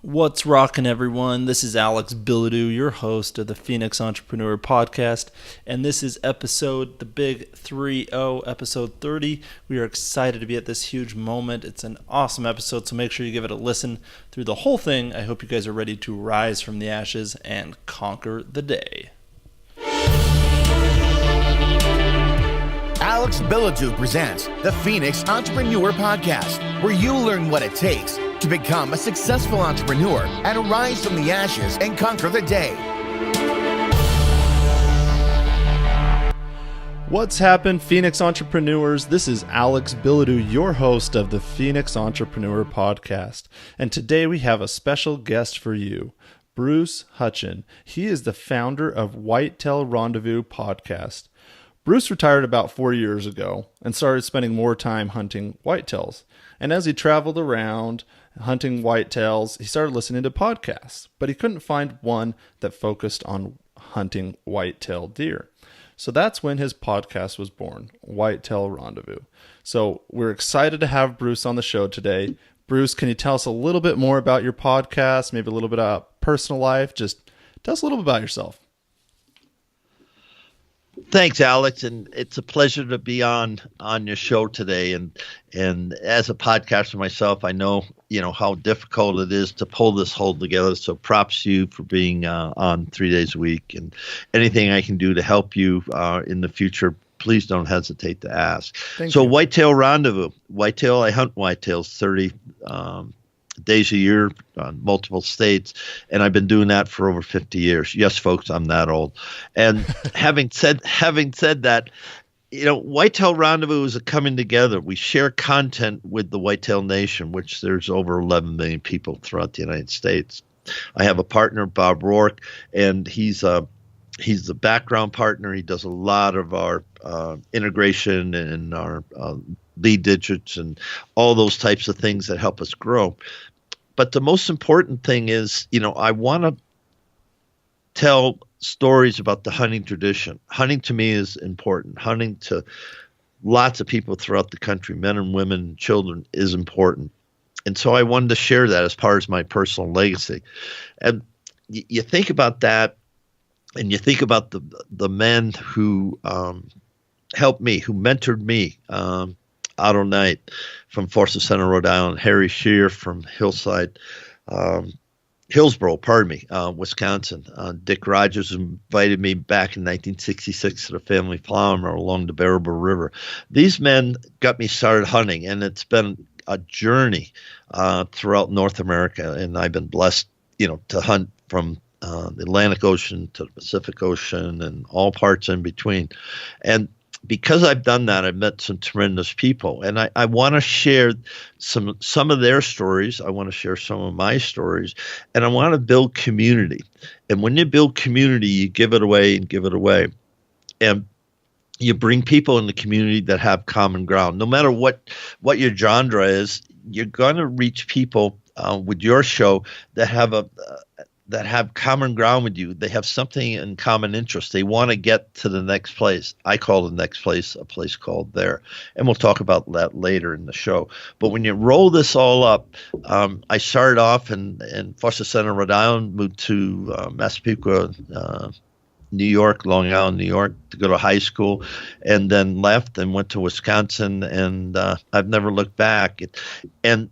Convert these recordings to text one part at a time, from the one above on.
What's rockin', everyone? This is Alex Bilodeau, your host of the Phoenix Entrepreneur Podcast, and this is the big 3-0, episode 30. We are excited to be at this huge moment. It's an awesome episode, so make sure you give it a listen through the whole thing. I hope you guys are ready to rise from the ashes and conquer the day. Alex Bilodeau presents the Phoenix Entrepreneur Podcast, where you learn what it takes to become a successful entrepreneur and rise from the ashes and conquer the day. What's happened, Phoenix Entrepreneurs? This is Alex Bilodeau, your host of the Phoenix Entrepreneur Podcast. And today we have a special guest for you, Bruce Hutchin. He is the founder of Whitetail Rendezvous Podcast. Bruce retired about 4 years ago and started spending more time hunting whitetails. And as he traveled around hunting whitetails, he started listening to podcasts, but he couldn't find one that focused on hunting whitetail deer. So that's when his podcast was born, Whitetail Rendezvous. So we're excited to have Bruce on the show today. Bruce, can you tell us a little bit more about your podcast, maybe a little bit about personal life? Just tell us a little bit about yourself. Thanks, Alex, and it's a pleasure to be on your show today. And as a podcaster myself, I know how difficult it is to pull this whole together. So props to you for being on 3 days a week, and anything I can do to help you in the future, please don't hesitate to ask. Thank you. Whitetail Rendezvous. I hunt whitetails 30 days a year on multiple states, and I've been doing that for over 50 years. Yes, folks, I'm that old. And having said that, Whitetail Rendezvous is a coming together. We share content with the Whitetail Nation, which there's over 11 million people throughout the United States. I have a partner, Bob Rourke, and he's the background partner. He does a lot of our integration and our lead digits and all those types of things that help us grow. But the most important thing is, I want to tell stories about the hunting tradition. Hunting to me is important. Hunting to lots of people throughout the country, men and women, and children, is important. And so I wanted to share that as part of my personal legacy. And you think about that, and you think about the men who helped me, who mentored me, Otto Knight from Forces Center, Rhode Island, Harry Shear from Hillsboro, Wisconsin. Dick Rogers invited me back in 1966 to the family farm along the Baraboo River. These men got me started hunting, and it's been a journey throughout North America, and I've been blessed, to hunt from the Atlantic Ocean to the Pacific Ocean and all parts in between. And because I've done that, I've met some tremendous people, and I want to share some of their stories. I want to share some of my stories, and I want to build community. And when you build community, you give it away and give it away. And you bring people in the community that have common ground. No matter what your genre is, you're going to reach people with your show that have common ground with you. They have something in common interest. They want to get to the next place. I call the next place a place called there. And we'll talk about that later in the show. But when you roll this all up, I started off in Foster Center, Rhode Island, moved to Massapequa, New York, Long Island, New York, to go to high school, and then left and went to Wisconsin, and I've never looked back. And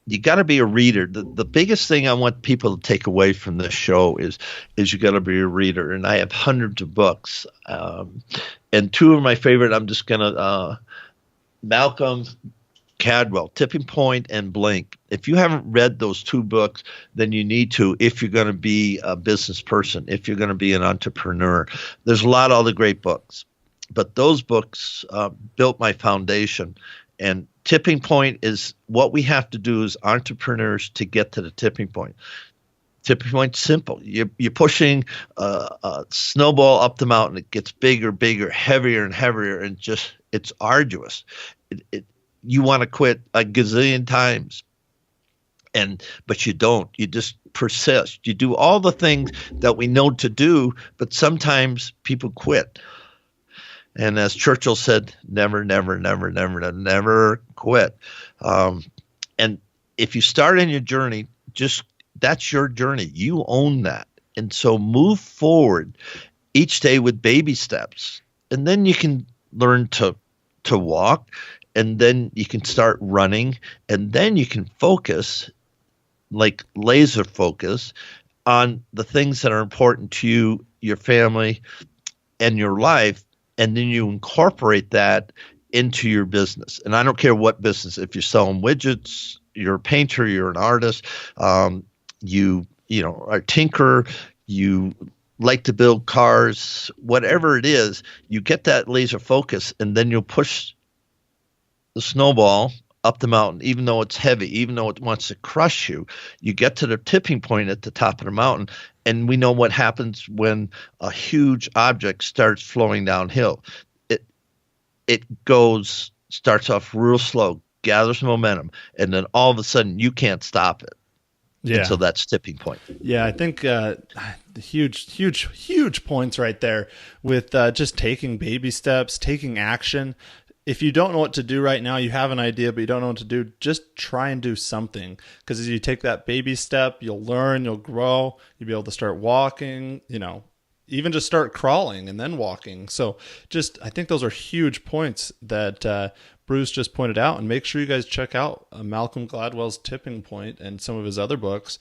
you got to be a reader. The biggest thing I want people to take away from this show is you got to be a reader. And I have hundreds of books. And two of my favorite, I'm just going to, Malcolm Cadwell, Tipping Point and Blink. If you haven't read those two books, then you need to, if you're going to be a business person, if you're going to be an entrepreneur. There's a lot of other great books, but those books built my foundation. And tipping point is what we have to do as entrepreneurs to get to the tipping point. Tipping point's simple. You're pushing a snowball up the mountain. It gets bigger, heavier and heavier, and it's arduous. You want to quit a gazillion times, but you don't. You just persist. You do all the things that we know to do, but sometimes people quit. And as Churchill said, never, never, never, never, never quit. And if you start in your journey, just that's your journey. You own that. And so move forward each day with baby steps. And then you can learn to walk, and then you can start running, and then you can focus, like laser focus, on the things that are important to you, your family, and your life. And then you incorporate that into your business. And I don't care what business, if you're selling widgets, you're a painter, you're an artist, you know, are a tinkerer, you like to build cars, whatever it is, you get that laser focus, and then you'll push the snowball up the mountain, even though it's heavy, even though it wants to crush you. You get to the tipping point at the top of the mountain, and we know what happens when a huge object starts flowing downhill. It starts off real slow, gathers momentum, and then all of a sudden you can't stop it. Yeah. And so that's tipping point. Yeah, I think huge points right there with just taking baby steps, taking action. If you don't know what to do right now, you have an idea, but you don't know what to do, just try and do something. Because as you take that baby step, you'll learn, you'll grow, you'll be able to start walking, you know, even just start crawling and then walking. So I think those are huge points that Bruce just pointed out, and make sure you guys check out Malcolm Gladwell's Tipping Point and some of his other books.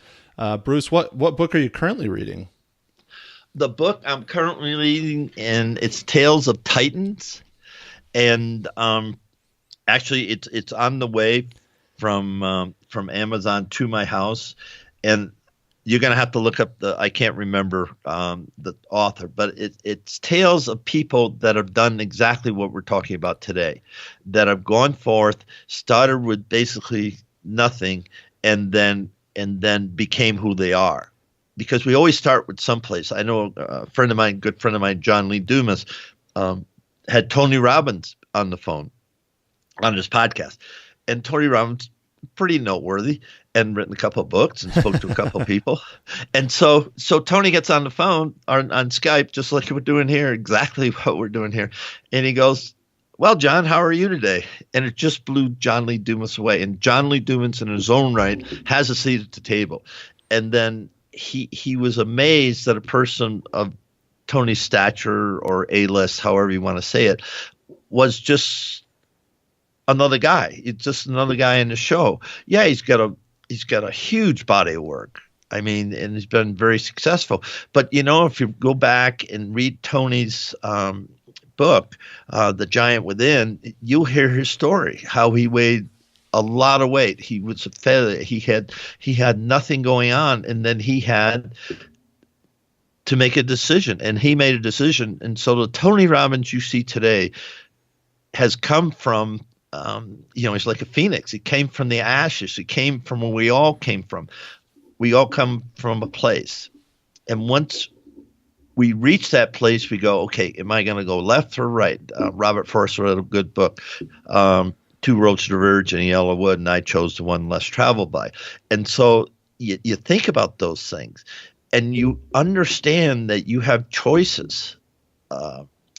Bruce, what book are you currently reading? The book I'm currently reading, and it's Tales of Titans. And actually, it's on the way from Amazon to my house, and you're going to have to look up I can't remember the author, but it's tales of people that have done exactly what we're talking about today, that have gone forth, started with basically nothing, and then became who they are. Because we always start with someplace. I know good friend of mine, John Lee Dumas, had Tony Robbins on the phone on his podcast, and Tony Robbins, pretty noteworthy, and written a couple of books and spoke to a couple of people. And so Tony gets on the phone on Skype, just like we're doing here, exactly what we're doing here. And he goes, "Well, John, how are you today?" And it just blew John Lee Dumas away. And John Lee Dumas, in his own right, has a seat at the table. And then he was amazed that a person of Tony's stature, or A-list, however you want to say it, was just another guy. It's just another guy in the show. Yeah, he's got a huge body of work. I mean, and he's been very successful. But, you know, if you go back and read Tony's book, The Giant Within, you'll hear his story, how he weighed a lot of weight. He was a feather. He had nothing going on, and then he had to make a decision, and he made a decision. And so the Tony Robbins you see today has come from, he's like a phoenix. He came from the ashes. He came from where we all came from. We all come from a place. And once we reach that place, we go, okay, am I going to go left or right? Robert Frost wrote a good book, Two Roads Diverge in Yellow Wood, and I chose the one less traveled by. And so you think about those things, and you understand that you have choices,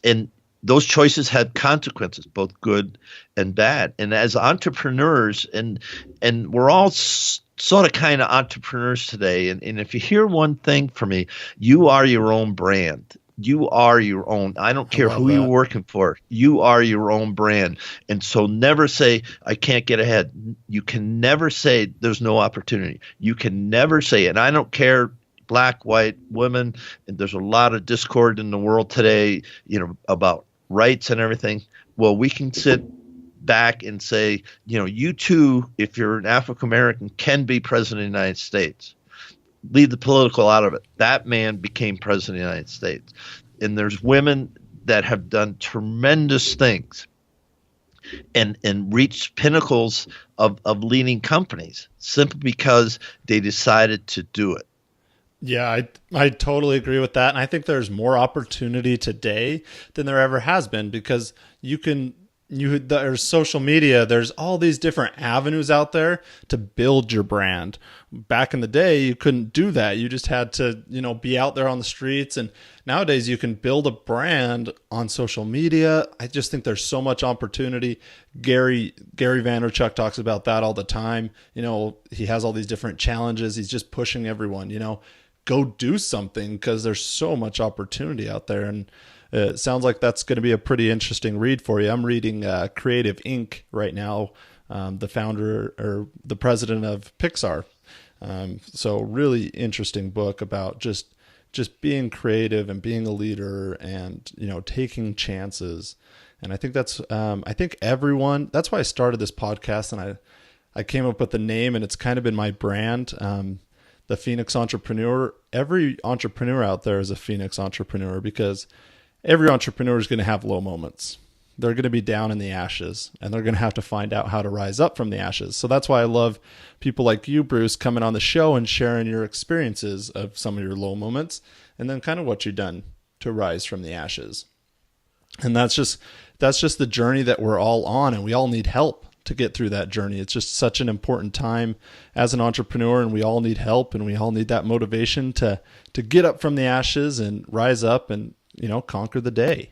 and those choices have consequences, both good and bad. And as entrepreneurs, and we're all sort of kind of entrepreneurs today. And if you hear one thing from me, you are your own brand. You are your own. I don't care who you're working for. You are your own brand. And so never say, I can't get ahead. You can never say there's no opportunity. You can never say, and I don't care, black, white, women, and there's a lot of discord in the world today, about rights and everything. Well, we can sit back and say, you too, if you're an African American, can be president of the United States. Leave the political out of it. That man became president of the United States. And there's women that have done tremendous things and reached pinnacles of leading companies simply because they decided to do it. Yeah, I totally agree with that. And I think there's more opportunity today than there ever has been, because you can there's social media, there's all these different avenues out there to build your brand. Back in the day, you couldn't do that. You just had to, be out there on the streets. And nowadays you can build a brand on social media. I just think there's so much opportunity. Gary Vaynerchuk talks about that all the time. He has all these different challenges. He's just pushing everyone, go do something, because there's so much opportunity out there. And it sounds like that's going to be a pretty interesting read for you. I'm reading Creative Inc. right now, the founder or the president of Pixar. So really interesting book about just being creative and being a leader and, taking chances. And I think that's everyone, that's why I started this podcast, and I came up with the name, and it's kind of been my brand. The Phoenix Entrepreneur. Every entrepreneur out there is a Phoenix Entrepreneur, because every entrepreneur is going to have low moments. They're going to be down in the ashes, and they're going to have to find out how to rise up from the ashes. So that's why I love people like you, Bruce, coming on the show and sharing your experiences of some of your low moments, and then kind of what you've done to rise from the ashes. And that's just the journey that we're all on, and we all need help to get through that journey. It's just such an important time as an entrepreneur, and we all need help, and we all need that motivation to get up from the ashes and rise up and, conquer the day.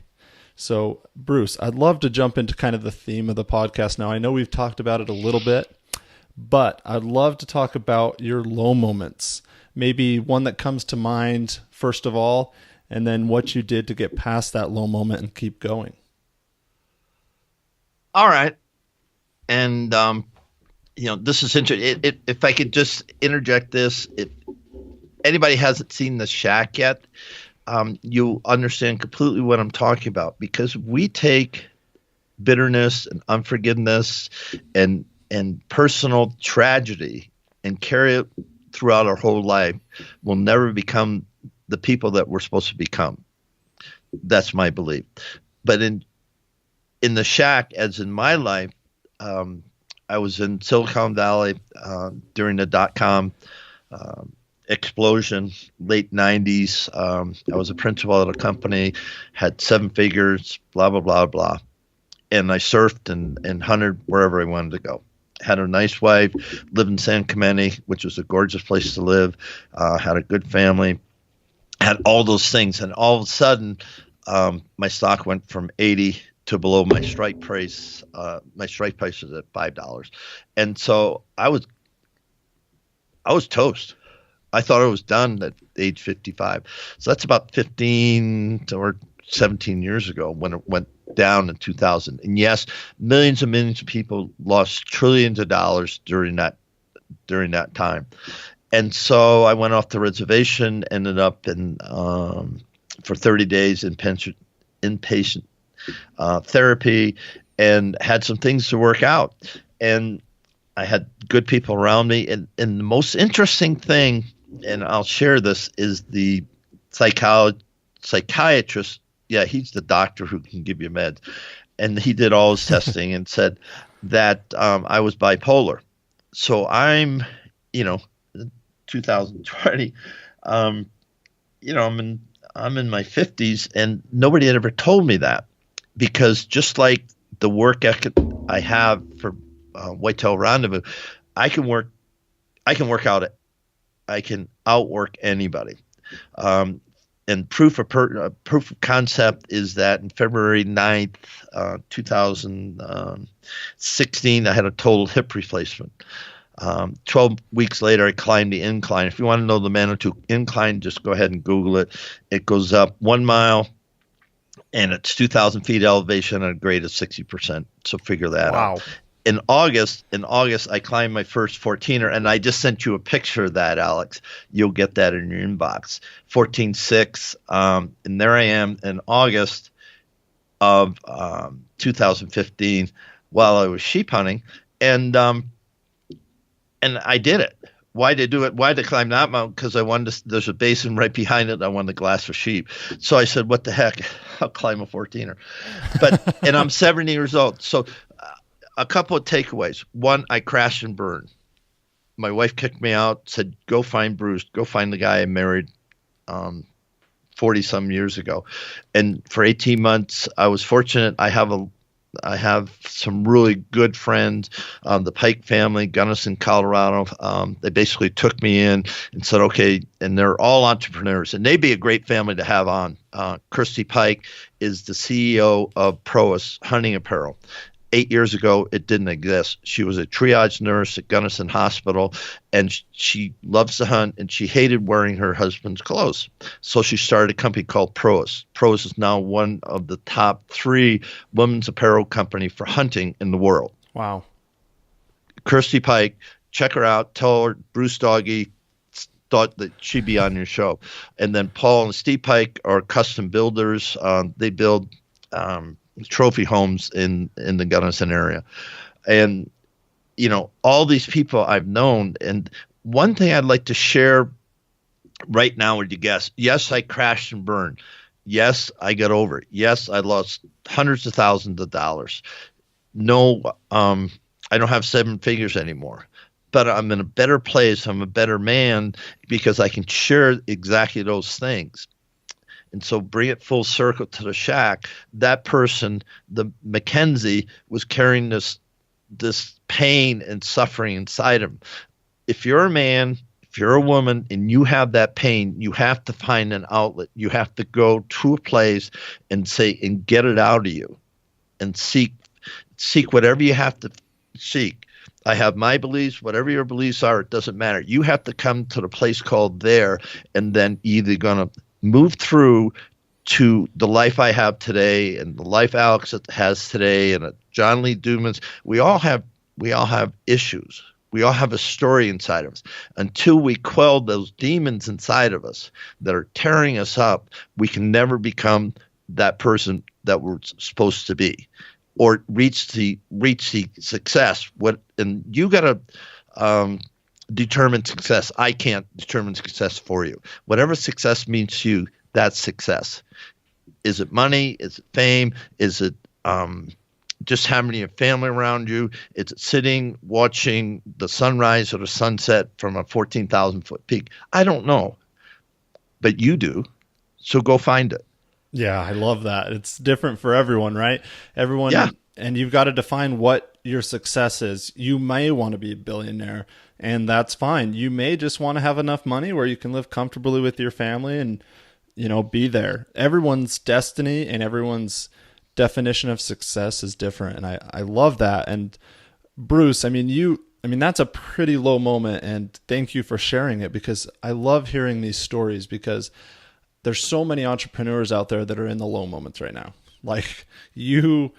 So Bruce, I'd love to jump into kind of the theme of the podcast now. I know we've talked about it a little bit, but I'd love to talk about your low moments. Maybe one that comes to mind first of all, and then what you did to get past that low moment and keep going. All right. And, this is interesting. If I could just interject this, if anybody hasn't seen The Shack yet, you understand completely what I'm talking about, because we take bitterness and unforgiveness and personal tragedy and carry it throughout our whole life. We'll never become the people that we're supposed to become. That's my belief. But in The Shack, as in my life, I was in Silicon Valley during the dot-com explosion, late 90s. I was a principal at a company, had 7 figures, blah, blah, blah, blah. And I surfed and hunted wherever I wanted to go. Had a nice wife, lived in San Clemente, which was a gorgeous place to live, had a good family, had all those things. And all of a sudden, my stock went from 80 to below my strike price. My strike price was at $5. And so I was toast. I thought I was done at age 55. So that's about 15 or 17 years ago when it went down in 2000. And yes, millions and millions of people lost trillions of dollars during that time. And so I went off the reservation, ended up in for 30 days in inpatient therapy, and had some things to work out. And I had good people around me. And the most interesting thing, and I'll share this, is the psychiatrist. Yeah, he's the doctor who can give you meds. And he did all his testing and said that I was bipolar. So I'm, 2020, I'm in my 50s, and nobody had ever told me that, because just like the work I have for Whitetail Rendezvous, I can work out it. I can outwork anybody. And proof of concept is that in February 9th, 2016, I had a total hip replacement. 12 weeks later, I climbed the incline. If you want to know the Manitou incline, just go ahead and Google it. It goes up 1 mile, and it's 2,000 feet elevation and a grade of 60%. So figure that out. In August, I climbed my first 14er, and I just sent you a picture of that, Alex. You'll get that in your inbox. 14.6, and there I am in August of 2015 while I was sheep hunting, and I did it. Why did I do it? Why did I climb that mountain? Because I wanted to, there's a basin right behind it. I wanted the glass for sheep. So I said, what the heck? I'll climb a 14er. And I'm 70 years old. So a couple of takeaways. One, I crashed and burned. My wife kicked me out, said, go find Bruce. Go find the guy I married 40-some years ago. And for 18 months, I was fortunate. I have I have some really good friends. The Pike family, Gunnison, Colorado. They basically took me in and said, okay, and they're all entrepreneurs, and they'd be a great family to have on. Kirsty Pike is the CEO of Proas Hunting Apparel. 8 years ago, it didn't exist. She was a triage nurse at Gunnison Hospital, and she loves to hunt, and she hated wearing her husband's clothes. So she started a company called Proas. Proas is now one of the top 3 women's apparel company for hunting in the world. Wow. Kirsty Pike, check her out. Tell her Bruce Doggy thought that she'd be on your show. And then Paul and Steve Pike are custom builders. They build trophy homes in the Gunnison area. And, you know, all these people I've known. And one thing I'd like to share right now with you guys, yes, I crashed and burned. Yes, I got over it. Yes, I lost hundreds of thousands of dollars. No, I don't have 7 figures anymore. But I'm in a better place. I'm a better man because I can share exactly those things. And so bring it full circle to the shack. That person, the Mackenzie, was carrying this pain and suffering inside him. If you're a man, if you're a woman, and you have that pain, you have to find an outlet. You have to go to a place and say, and get it out of you, and seek whatever you have to seek. I have my beliefs, whatever your beliefs are, it doesn't matter. You have to come to the place called there, and then either going to move through to the life I have today and the life Alex has today and John Lee Dumas. We all have issues. We all have a story inside of us. Until we quell those demons inside of us that are tearing us up, we can never become that person that we're supposed to be or reach the success. And you got to determine success. I can't determine success for you. Whatever success means to you, that's success. Is it money? Is it fame? Is it just having a family around you? Is it sitting watching the sunrise or the sunset from a 14,000-foot peak? I don't know, but you do. So go find it. Yeah, I love that. It's different for everyone, right? Everyone, yeah. And you've got to define what your success is. You may want to be a billionaire, and that's fine. You may just want to have enough money where you can live comfortably with your family and, you know, be there. Everyone's destiny and everyone's definition of success is different, and I love that. And Bruce, I mean, that's a pretty low moment, and thank you for sharing it, because I love hearing these stories, because there's so many entrepreneurs out there that are in the low moments right now. Like, you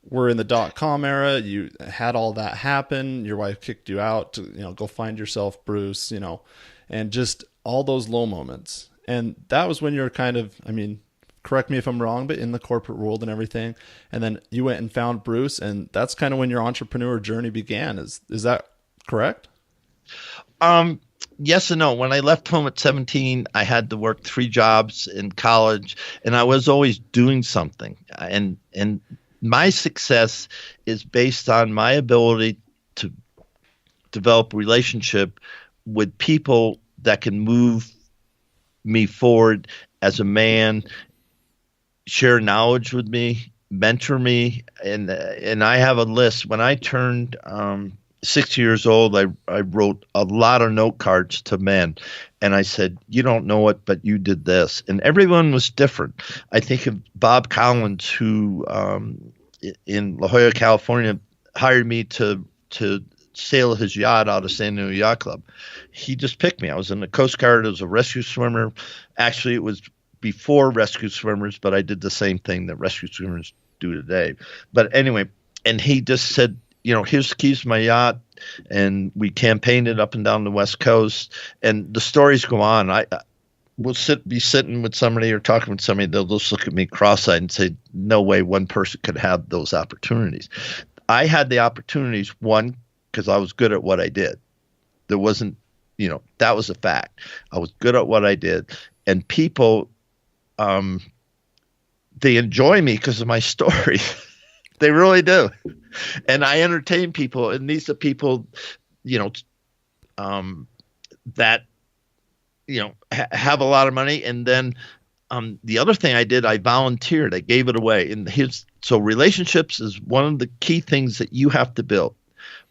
were in the .com era, you had all that happen, your wife kicked you out to, go find yourself, Bruce, and just all those low moments. And that was when you're kind of, correct me if I'm wrong, but in the corporate world and everything. And then you went and found Bruce, and that's kind of when your entrepreneur journey began. Is that correct? Yes and no. When I left home at 17, I had to work 3 jobs in college, and I was always doing something. And my success is based on my ability to develop a relationship with people that can move me forward as a man, share knowledge with me, mentor me. And I have a list. When I turned 6 years old, I wrote a lot of note cards to men, and I said, you don't know it, but you did this. And everyone was different. I think of Bob Collins, who in La Jolla, California, hired me to sail his yacht out of San Diego Yacht Club. He just picked me. I was in the Coast Guard as a rescue swimmer. Actually, it was before rescue swimmers, but I did the same thing that rescue swimmers do today. But anyway, and he just said, here's the keys to my yacht, and we campaigned it up and down the West Coast, and the stories go on. We'll be sitting with somebody or talking with somebody, they'll just look at me cross-eyed and say, no way one person could have those opportunities. I had the opportunities, one, because I was good at what I did. There wasn't, that was a fact. I was good at what I did, and people, they enjoy me because of my story. They really do. And I entertain people, and these are people, that, have a lot of money. And then the other thing I did, I volunteered. I gave it away. And So relationships is one of the key things that you have to build.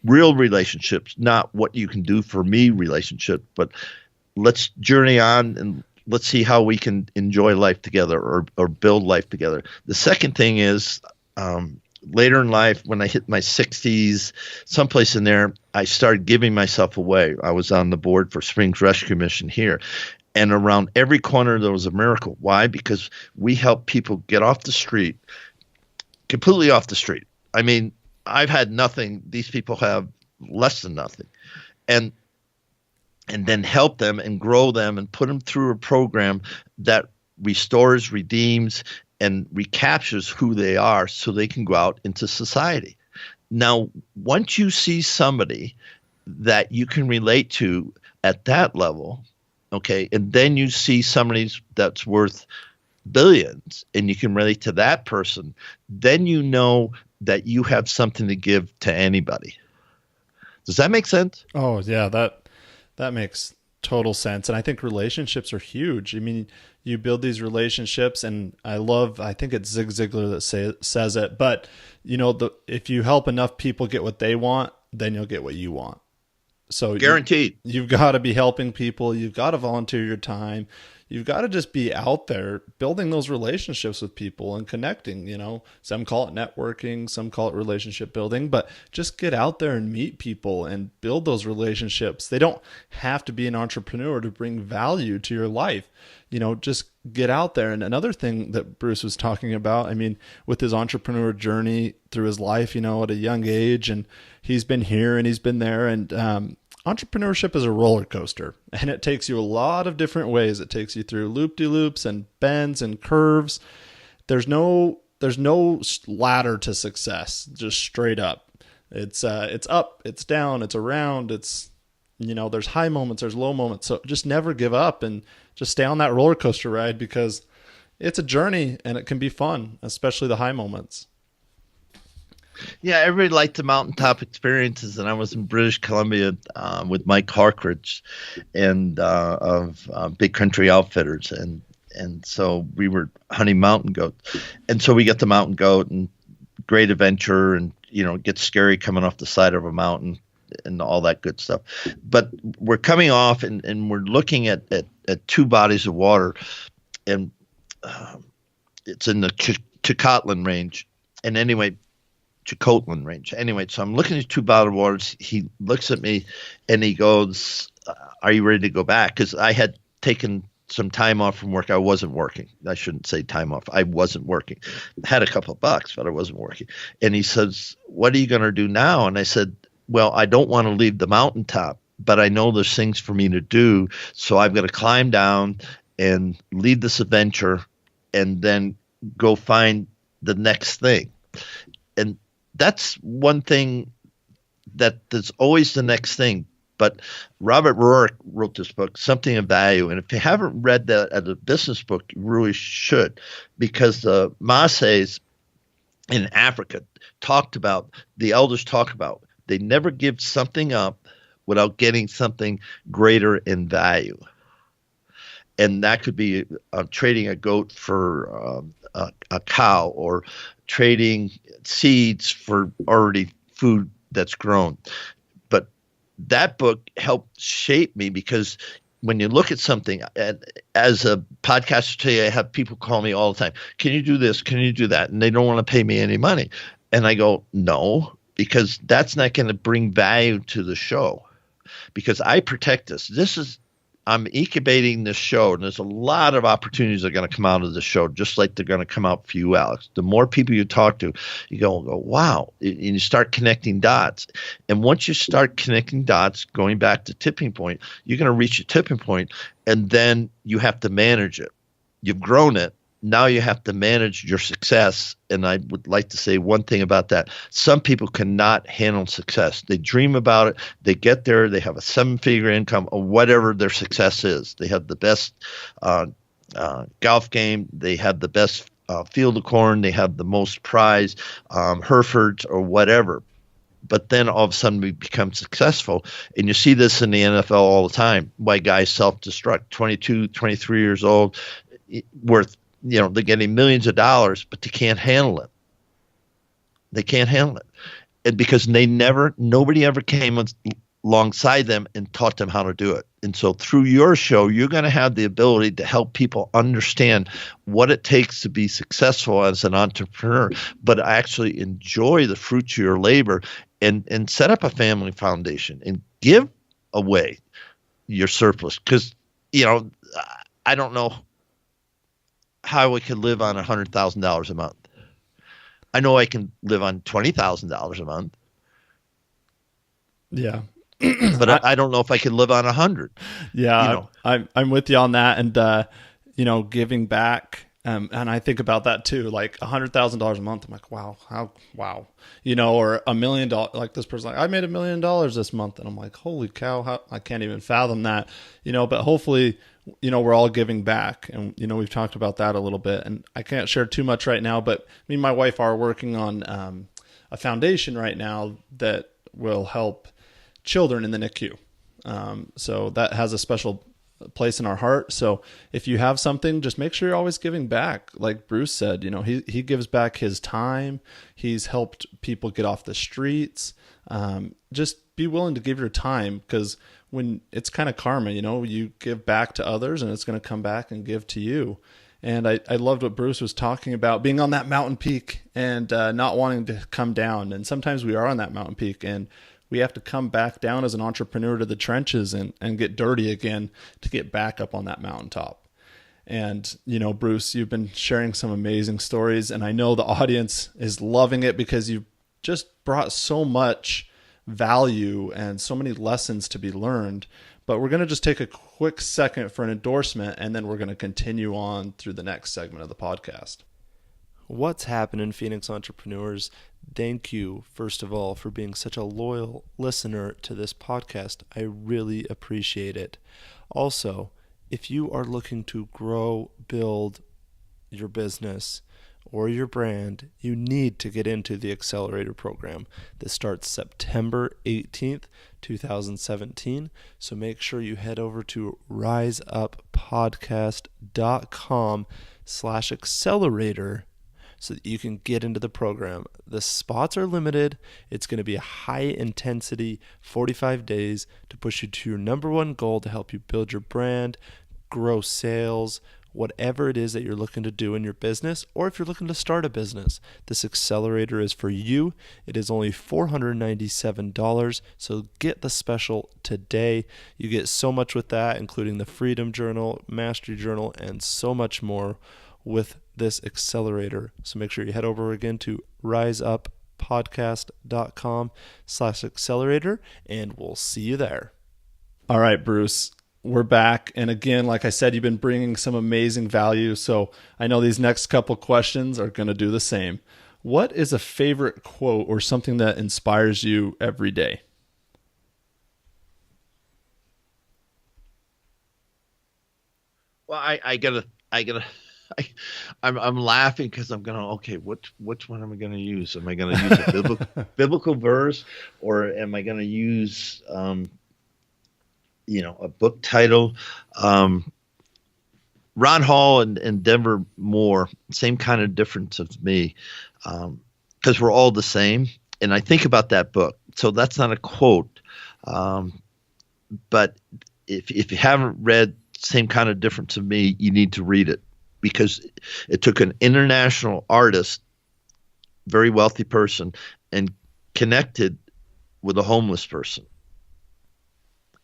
Real relationships, not what you can do for me relationship, but let's journey on and let's see how we can enjoy life together or build life together. The second thing is later in life, when I hit my 60s, someplace in there, I started giving myself away. I was on the board for Springs Rescue Mission here. And around every corner, there was a miracle. Why? Because we help people get off the street, completely off the street. I mean, I've had nothing. These people have less than nothing. And then help them and grow them and put them through a program that restores, redeems, and recaptures who they are so they can go out into society. Now, once you see somebody that you can relate to at that level, okay, and then you see somebody that's worth billions and you can relate to that person, then you know that you have something to give to anybody. Does that make sense? Oh, yeah, that makes total sense. And I think relationships are huge. I mean, you build these relationships, and I think it's Zig Ziglar that says it, but if you help enough people get what they want, then you'll get what you want. So guaranteed. You've got to be helping people. You've got to volunteer your time. You've got to just be out there building those relationships with people and connecting. Some call it networking, some call it relationship building, but just get out there and meet people and build those relationships. They don't have to be an entrepreneur to bring value to your life. Just get out there. And another thing that Bruce was talking about, I mean, with his entrepreneur journey through his life, at a young age, and he's been here and he's been there, and entrepreneurship is a roller coaster, and it takes you a lot of different ways. It takes you through loop-de-loops and bends and curves. There's no ladder to success, just straight up. It's up, it's down, it's around, there's high moments, there's low moments. So just never give up and just stay on that roller coaster ride, because it's a journey and it can be fun, especially the high moments. Yeah, everybody liked the mountaintop experiences, and I was in British Columbia with Mike Harkridge and of Big Country Outfitters, and so we were hunting mountain goats, and so we got the mountain goat and great adventure, and it gets scary coming off the side of a mountain and all that good stuff. But we're coming off and we're looking at two bodies of water, and it's in the Chicotland range, and anyway. Chicotland range. Anyway, so I'm looking at two bottled waters. He looks at me and he goes, "Are you ready to go back?" Because I had taken some time off from work. I wasn't working. I shouldn't say time off. I wasn't working. I had a couple of bucks, but I wasn't working. And he says, "What are you going to do now?" And I said, "Well, I don't want to leave the mountaintop, but I know there's things for me to do. So I've got to climb down and lead this adventure and then go find the next thing." And that's one thing that there's always the next thing. But Robert Roark wrote this book, Something of Value. And if you haven't read that as a business book, you really should, because the Maaseis in Africa the elders talk about, they never give something up without getting something greater in value. And that could be trading a goat for a cow, or trading seeds for already food that's grown. But that book helped shape me, because when you look at something, as a podcaster today, I have people call me all the time. "Can you do this? Can you do that?" And they don't want to pay me any money. And I go, "No, because that's not going to bring value to the show, because I protect this. I'm incubating this show, and there's a lot of opportunities that are going to come out of the show, just like they're going to come out for you, Alex. The more people you talk to, you go, wow, and you start connecting dots. And once you start connecting dots, going back to tipping point, you're going to reach a tipping point, and then you have to manage it. You've grown it. Now you have to manage your success. And I would like to say one thing about that. Some people cannot handle success. They dream about it. They get there. They have a 7-figure income, or whatever their success is. They have the best golf game. They have the best field of corn. They have the most prize Herefords or whatever. But then all of a sudden we become successful. And you see this in the NFL all the time. Why guys self-destruct, 22, 23 years old, worth, they're getting millions of dollars, but they can't handle it. They can't handle it. And because nobody ever came alongside them and taught them how to do it. And so through your show, you're going to have the ability to help people understand what it takes to be successful as an entrepreneur, but actually enjoy the fruits of your labor and set up a family foundation and give away your surplus. Because, I don't know how we could live on $100,000 a month. I know I can live on $20,000 a month. Yeah. But I don't know if I can live on 100. Yeah, I'm with you on that. And, giving back. And I think about that too, like $100,000 a month. I'm like, wow, wow, or $1 million. Like this person, like, I made $1 million this month. And I'm like, holy cow, I can't even fathom that, but hopefully, we're all giving back. And, we've talked about that a little bit, and I can't share too much right now, but me and my wife are working on a foundation right now that will help children in the NICU. So that has a special place in our heart. So if you have something, just make sure you're always giving back. Like Bruce said, he gives back his time. He's helped people get off the streets. Just be willing to give your time, because when it's kind of karma, you give back to others and it's going to come back and give to you. And I loved what Bruce was talking about, being on that mountain peak and not wanting to come down. And sometimes we are on that mountain peak and we have to come back down as an entrepreneur to the trenches and get dirty again to get back up on that mountaintop. And, Bruce, you've been sharing some amazing stories, and I know the audience is loving it because you've just brought so much value and so many lessons to be learned. But we're going to just take a quick second for an endorsement, and then we're going to continue on through the next segment of the podcast. What's happening, Phoenix entrepreneurs? Thank you, first of all, for being such a loyal listener to this podcast. I really appreciate it. Also, if you are looking to grow, build your business or your brand, you need to get into the Accelerator program. This starts September 18th, 2017. So make sure you head over to riseuppodcast.com/accelerator so that you can get into the program. The spots are limited. It's going to be a high intensity 45 days to push you to your number one goal, to help you build your brand, grow sales, whatever it is that you're looking to do in your business, or if you're looking to start a business. This accelerator is for you. It is only $497, so get the special today. You get so much with that, including the Freedom Journal, Mastery Journal, and so much more with this accelerator. So make sure you head over again to riseuppodcast.com/accelerator, and we'll see you there. All right, Bruce, we're back. And again, like I said, you've been bringing some amazing value. So I know these next couple questions are going to do the same. What is a favorite quote or something that inspires you every day? Well, I'm laughing because I'm going to, okay, which one am I going to use? Am I going to use a biblical verse, or am I going to use, a book title? Ron Hall and Denver Moore, same kind of difference of me, because we're all the same. And I think about that book. So that's not a quote. But if you haven't read Same Kind of Difference of Me, you need to read it, because it took an international artist, very wealthy person, and connected with a homeless person.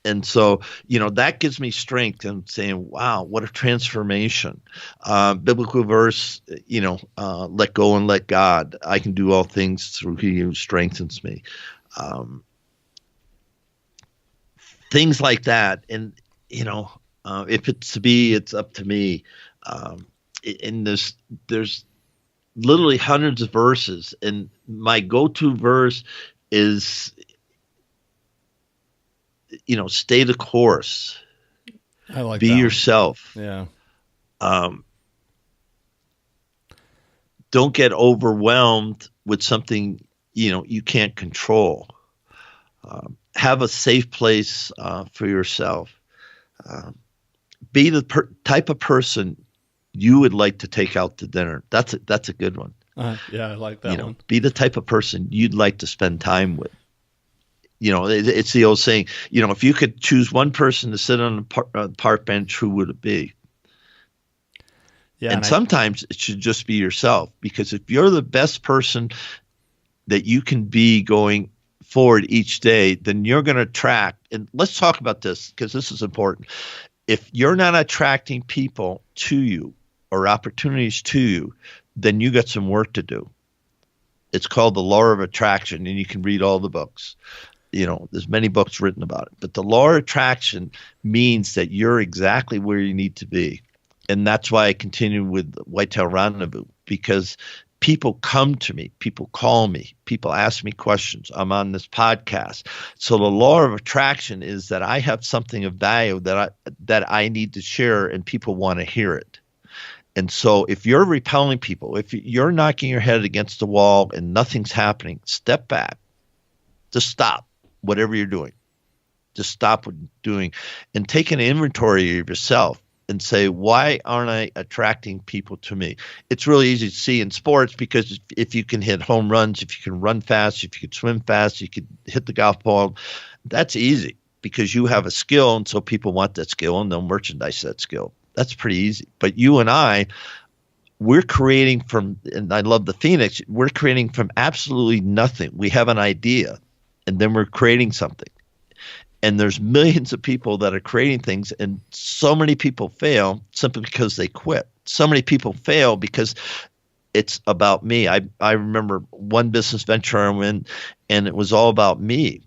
And so, that gives me strength in saying, wow, what a transformation. Biblical verse, let go and let God. I can do all things through He who strengthens me. Things like that. And, if it's to be, it's up to me. And there's literally hundreds of verses, and my go-to verse is, stay the course. I like be that yourself. one. Yeah. Don't get overwhelmed with something, you can't control. Have a safe place for yourself. Be the type of person you would like to take out to dinner. That's a good one. Yeah, I like that one. Be the type of person you'd like to spend time with. It's the old saying, if you could choose one person to sit on the park bench, who would it be? Yeah, and sometimes it should just be yourself, because if you're the best person that you can be going forward each day, then you're going to attract. And let's talk about this, because this is important. If you're not attracting people to you or opportunities to you, then you got some work to do. It's called the law of attraction, and you can read all the books. There's many books written about it. But the law of attraction means that you're exactly where you need to be. And that's why I continue with Whitetail Rendezvous, because people come to me, people call me, people ask me questions. I'm on this podcast. So the law of attraction is that I have something of value that I need to share, and people want to hear it. And so if you're repelling people, if you're knocking your head against the wall and nothing's happening, step back. Just stop whatever you're doing. Just stop what you're doing and take an inventory of yourself and say, why aren't I attracting people to me? It's really easy to see in sports, because if you can hit home runs, if you can run fast, if you can swim fast, you can hit the golf ball, that's easy because you have a skill, and so people want that skill and they'll merchandise that skill. That's pretty easy. But you and I, we're creating from, and I love the Phoenix, we're creating from absolutely nothing. We have an idea, and then we're creating something. And there's millions of people that are creating things, and so many people fail simply because they quit. So many people fail because it's about me. I remember one business venture I'm in, and it was all about me.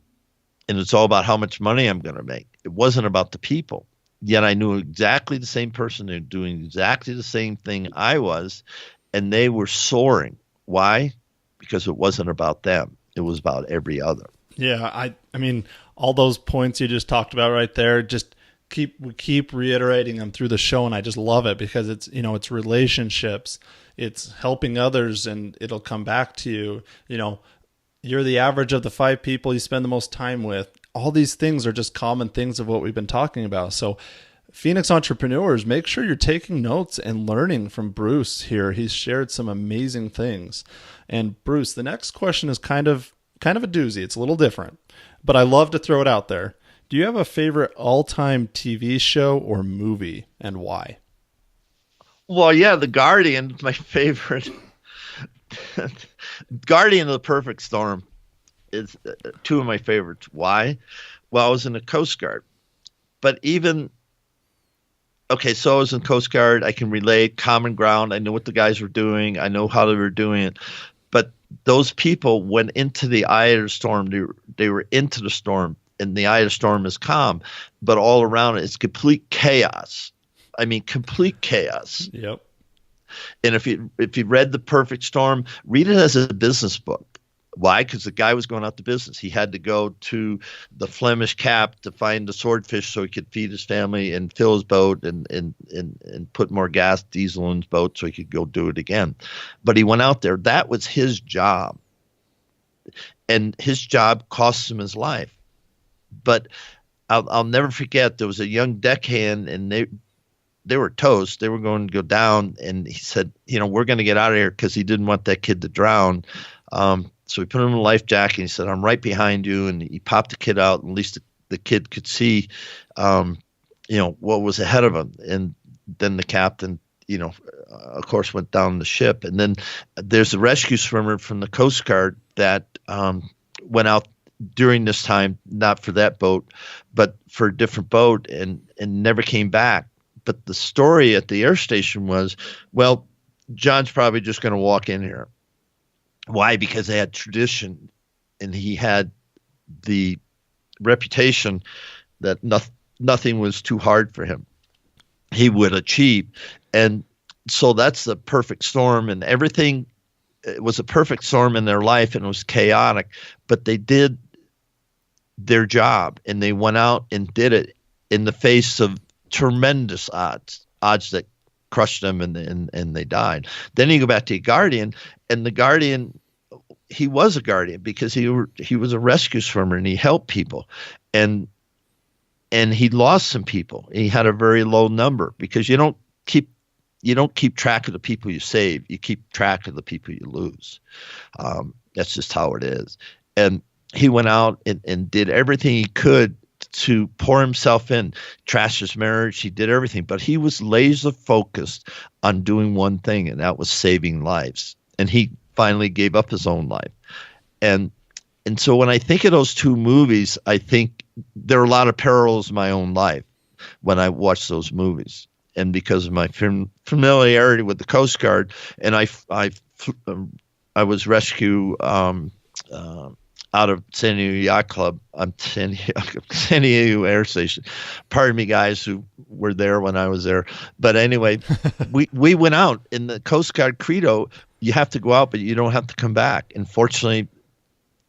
And it's all about how much money I'm going to make. It wasn't about the people. Yet I knew exactly the same person who was doing exactly the same thing I was, and they were soaring. Why? Because it wasn't about them. It was about every other. Yeah, I mean, all those points you just talked about right there, we keep reiterating them through the show, and I just love it because it's, it's relationships, it's helping others, and it'll come back to you. You're the average of the 5 people you spend the most time with. All these things are just common things of what we've been talking about. So Phoenix entrepreneurs, make sure you're taking notes and learning from Bruce here. He's shared some amazing things. And Bruce, the next question is kind of a doozy. It's a little different, but I love to throw it out there. Do you have a favorite all-time TV show or movie, and why? Well, yeah, The Guardian, my favorite. Guardian of the Perfect Storm is 2 of my favorites. Why? Well, I was in the Coast Guard. But so I was in Coast Guard. I can relate, common ground. I know what the guys were doing. I know how they were doing it. But those people went into the eye of the storm. They were into the storm, and the eye of the storm is calm. But all around it is complete chaos. I mean, complete chaos. Yep. And if you read The Perfect Storm, read it as a business book. Why? Because the guy was going out to business. He had to go to the Flemish Cap to find the swordfish so he could feed his family and fill his boat and put more gas, diesel in his boat so he could go do it again. But he went out there. That was his job. And his job cost him his life. But I'll never forget, there was a young deckhand, and they were toast. They were going to go down, and he said, we're going to get out of here, because he didn't want that kid to drown. So he put him in a life jacket, and he said, I'm right behind you. And he popped the kid out, and at least the kid could see, what was ahead of him. And then the captain, of course, went down the ship. And then there's a rescue swimmer from the Coast Guard that went out during this time, not for that boat, but for a different boat, and never came back. But the story at the air station was, well, John's probably just going to walk in here. Why? Because they had tradition, and he had the reputation that nothing was too hard for him. He would achieve. And so that's the perfect storm, and everything, it was a perfect storm in their life, and it was chaotic, but they did their job, and they went out and did it in the face of tremendous odds that crushed them, and they died. Then you go back to the Guardian, and the Guardian, he was a Guardian because he was a rescue swimmer, and he helped people, and he lost some people. He had a very low number, because you don't keep you don't keep track of the people you save. You keep track of the people you lose. That's just how it is. And he went out and did everything he could to pour himself in, trash his marriage. He did everything, but he was laser focused on doing one thing, and that was saving lives. And he finally gave up his own life. And so when I think of those two movies, I think there are a lot of parallels in my own life when I watch those movies. And because of my familiarity with the Coast Guard, and I was rescued out of San Diego Yacht Club, San Diego Air Station. Pardon me, guys who were there when I was there. But anyway, we went out. In the Coast Guard credo, you have to go out, but you don't have to come back. And fortunately,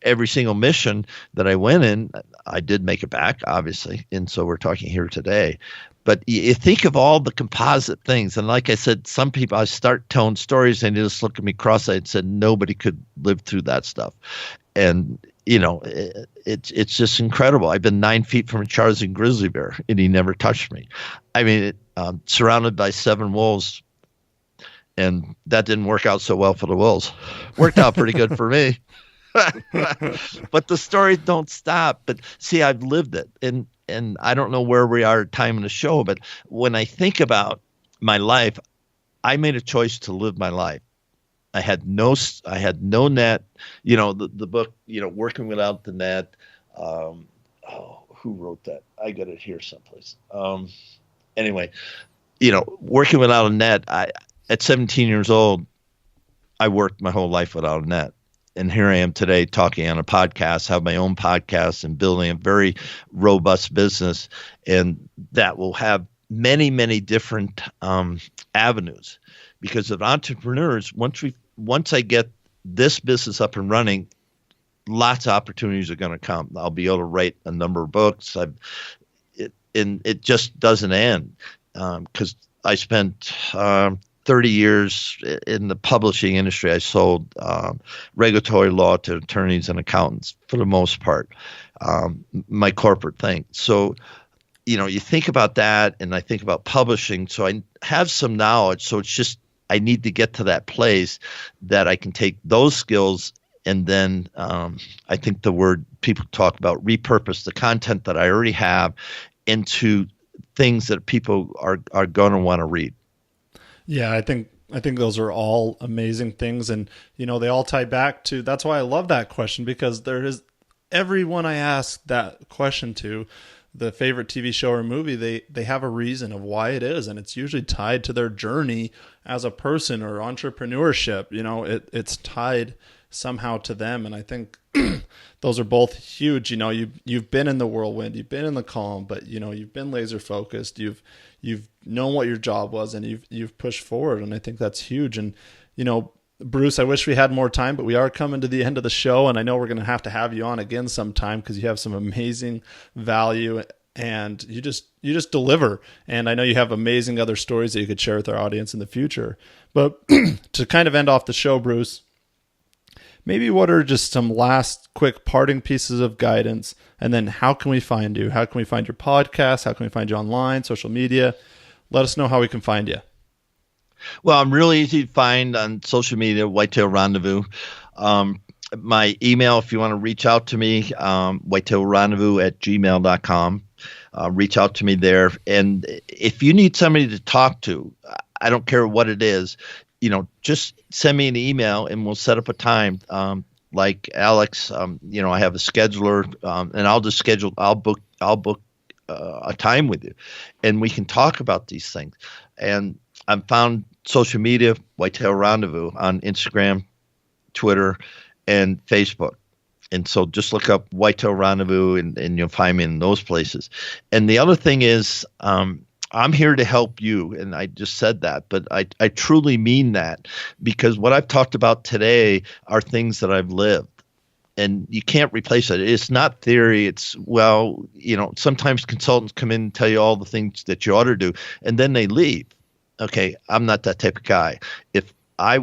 every single mission that I went in, I did make it back, obviously. And so we're talking here today. But you think of all the composite things. And like I said, some people, I start telling stories and they just look at me cross-eyed and said, nobody could live through that stuff. And, it's just incredible. I've been 9 feet from a charging grizzly bear and he never touched me. I mean, surrounded by 7 wolves. And that didn't work out so well for the wolves. Worked out pretty good for me. But the stories don't stop. But see, I've lived it. And I don't know where we are at time in the show, but when I think about my life, I made a choice to live my life. I had no net, the book, Working Without the Net. Who wrote that? I got it here someplace. Anyway, Working Without a Net. At 17 years old, I worked my whole life without a net. And here I am today talking on a podcast, have my own podcast and building a very robust business. And that will have many, many different avenues. Because of entrepreneurs, once I get this business up and running, lots of opportunities are going to come. I'll be able to write a number of books. It just doesn't end because I spent 30 years in the publishing industry. I sold regulatory law to attorneys and accountants for the most part, my corporate thing. So, you think about that and I think about publishing. So I have some knowledge. So it's just I need to get to that place that I can take those skills and then I think the word people talk about repurpose the content that I already have into things that people are going to want to read. Yeah, I think those are all amazing things. And, they all tie back to, that's why I love that question, because there is everyone I ask that question to, the favorite TV show or movie, they have a reason of why it is. And it's usually tied to their journey as a person or entrepreneurship. It's tied somehow to them. And I think those are both huge. You've been in the whirlwind, you've been in the calm, but you've been laser focused. You've known what your job was and you've pushed forward. And I think that's huge. And, Bruce, I wish we had more time, but we are coming to the end of the show. And I know we're going to have you on again sometime because you have some amazing value and you just deliver. And I know you have amazing other stories that you could share with our audience in the future. But to kind of end off the show, Bruce, maybe what are just some last quick parting pieces of guidance? And then how can we find you? How can we find your podcast? How can we find you online, social media? Let us know how we can find you. Well, I'm really easy to find on social media, Whitetail Rendezvous. My email, if you want to reach out to me, whitetailrendezvous@gmail.com. Reach out to me there. And if you need somebody to talk to, I don't care what it is, just send me an email and we'll set up a time. Like Alex, I have a scheduler, and I'll book a time with you, and we can talk about these things. And I'm found social media, Whitetail Rendezvous, on Instagram, Twitter, and Facebook. And so just look up Whitetail Rendezvous and you'll find me in those places. And the other thing is, I'm here to help you. And I just said that, but I truly mean that, because what I've talked about today are things that I've lived. And you can't replace it. It's not theory. It's, sometimes consultants come in and tell you all the things that you ought to do, and then they leave. Okay, I'm not that type of guy. If I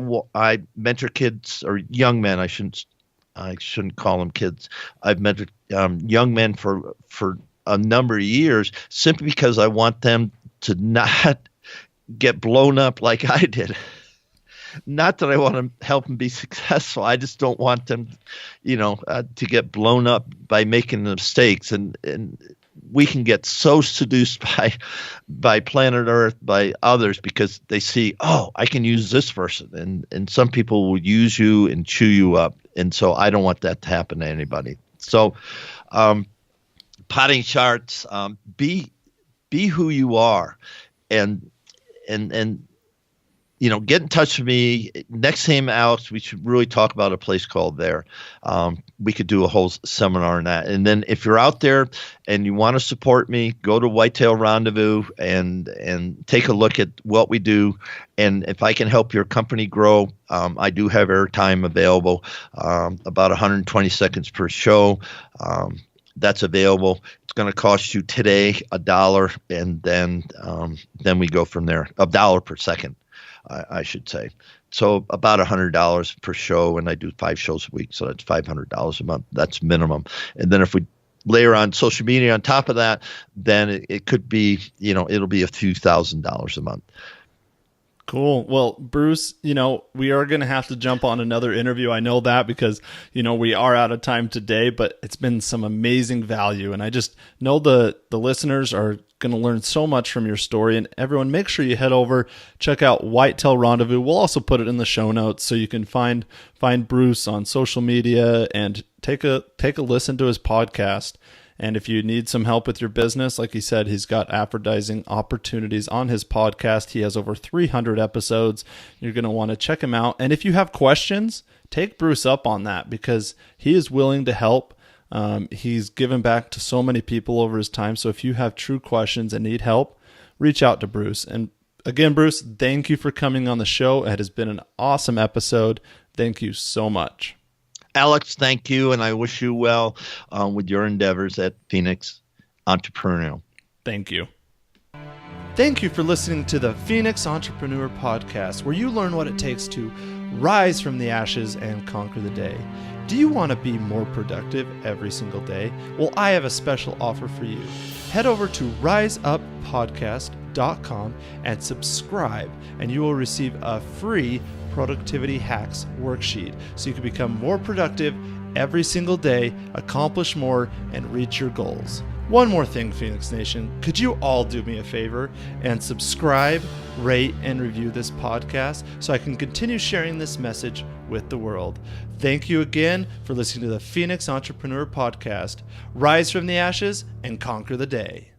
mentor kids or young men, I shouldn't call them kids. I've mentored young men for a number of years simply because I want them to not get blown up like I did. Not that I want to help them be successful. I just don't want them, to get blown up by making mistakes. And we can get so seduced by planet Earth, by others, because they see, oh, I can use this person. And some people will use you and chew you up. And so I don't want that to happen to anybody. So potting charts, be who you are. And get in touch with me. Next time, Alex, we should really talk about a place called There. We could do a whole seminar on that. And then if you're out there and you want to support me, go to Whitetail Rendezvous and take a look at what we do. And if I can help your company grow, I do have airtime available, about 120 seconds per show. That's available. It's going to cost you today $1, and then we go from there. $1 per second, I should say. So about $100 per show, and I do 5 shows a week, so that's $500 a month. That's minimum. And then if we layer on social media on top of that, then it could be, it'll be a few $1,000s a month. Cool. Well, Bruce, we are going to have to jump on another interview. I know that because, we are out of time today, but it's been some amazing value. And I just know the listeners are going to learn so much from your story. And everyone, make sure you head over, check out Whitetail Rendezvous. We'll also put it in the show notes so you can find Bruce on social media and take a listen to his podcast. And if you need some help with your business, like he said, he's got advertising opportunities on his podcast. He has over 300 episodes. You're going to want to check him out. And if you have questions, take Bruce up on that because he is willing to help. He's given back to so many people over his time. So if you have true questions and need help, reach out to Bruce. And again, Bruce, thank you for coming on the show. It has been an awesome episode. Thank you so much. Alex, thank you, and I wish you well with your endeavors at Phoenix Entrepreneurial. Thank you. Thank you for listening to the Phoenix Entrepreneur Podcast, where you learn what it takes to rise from the ashes and conquer the day. Do you want to be more productive every single day? Well, I have a special offer for you. Head over to riseuppodcast.com and subscribe, and you will receive a free productivity hacks worksheet so you can become more productive every single day, accomplish more, and reach your goals. One more thing, Phoenix Nation, could you all do me a favor and subscribe, rate, and review this podcast so I can continue sharing this message with the world? Thank you again for listening to the Phoenix Entrepreneur Podcast. Rise from the ashes and conquer the day.